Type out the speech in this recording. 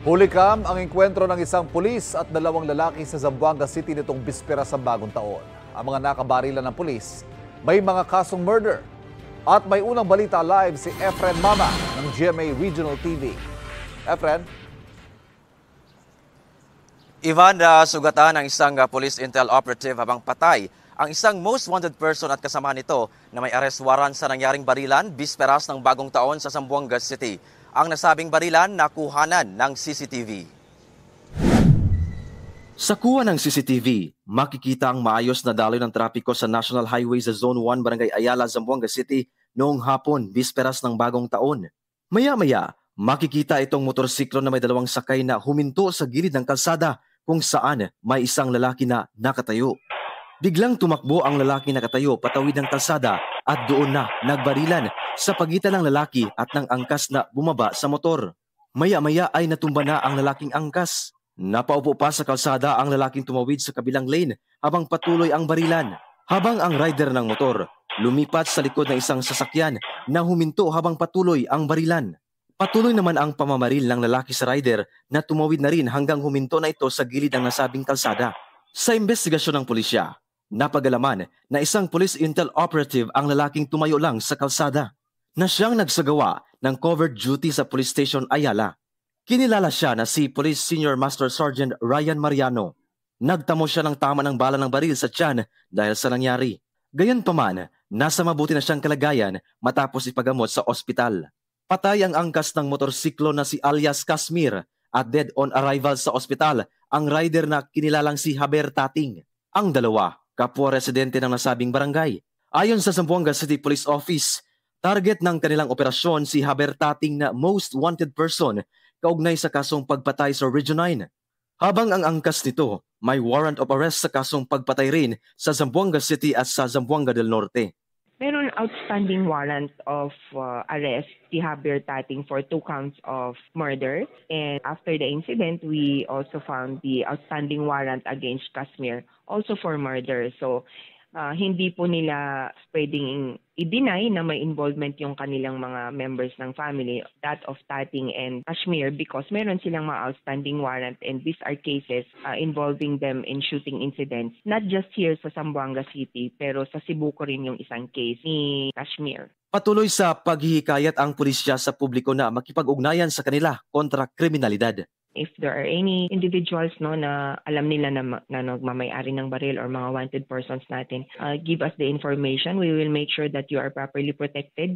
Hulikam ang engkwentro ng isang pulis at dalawang lalaki sa Zamboanga City nitong bispera sa bagong taon. Ang mga nakabarilan ng pulis, may mga kasong murder. At may unang balita live si Efren Mama ng GMA Regional TV. Efren? Ivan, sugatan ng isang police intel operative habang patay ang isang most wanted person at kasama nito na may arrest warrant sa nangyaring barilan bisperas ng bagong taon sa Zamboanga City. Ang nasabing barilan nakuhanan ng CCTV. Sa kuha ng CCTV, makikita ang maayos na daloy ng trapiko sa National Highway sa Zone 1, Barangay Ayala, Zamboanga City noong hapon, bisperas ng bagong taon. Maya-maya, makikita itong motorsiklo na may dalawang sakay na huminto sa gilid ng kalsada kung saan may isang lalaki na nakatayo. Biglang tumakbo ang lalaki nakatayo patawid ng kalsada at doon na nagbarilan sa pagitan ng lalaki at ng angkas na bumaba sa motor. Maya-maya ay natumba na ang lalaking angkas. Napaupo pa sa kalsada ang lalaking tumawid sa kabilang lane habang patuloy ang barilan. Habang ang rider ng motor lumipat sa likod ng isang sasakyan na huminto habang patuloy ang barilan. Patuloy naman ang pamamaril ng lalaki sa rider na tumawid na rin hanggang huminto na ito sa gilid ng nasabing kalsada. Sa investigasyon ng pulisya, napagalaman na isang police intel operative ang lalaking tumayo lang sa kalsada na siyang nagsagawa ng covered duty sa Police Station Ayala. Kinilala siya na si Police Senior Master Sergeant Ryan Mariano. Nagtamo siya ng tama ng bala ng baril sa tiyan dahil sa nangyari. Gayunpaman, nasa mabuti na siyang kalagayan matapos ipagamot sa ospital. Patay ang angkas ng motorsiklo na si alias Kashmir at dead on arrival sa ospital ang rider na kinilalang si Haber Tating. Ang dalawa, kapwa residente ng nasabing barangay. Ayon sa Zamboanga City Police Office, target ng kanilang operasyon si Haber Tating na most wanted person kaugnay sa kasong pagpatay sa Region 9. Habang ang angkas nito, may warrant of arrest sa kasong pagpatay rin sa Zamboanga City at sa Zamboanga del Norte. Meron outstanding warrant of arrest si Haber Tating for 2 counts of murder. And after the incident, we also found the outstanding warrant against Kashmir also for murder. So, hindi po nila pwedeng i-deny na may involvement yung kanilang mga members ng family, that of Tating and Kashmir, because meron silang mga outstanding warrant and these are cases involving them in shooting incidents, not just here sa Zamboanga City, pero sa Cebu ko rin yung isang case ni Kashmir. Patuloy sa paghihikayat ang pulisya sa publiko na makipag-ugnayan sa kanila kontra kriminalidad. If there are any individuals na alam nila na nagmamay-ari ng baril or mga wanted persons natin, give us the information. We will make sure that you are properly protected.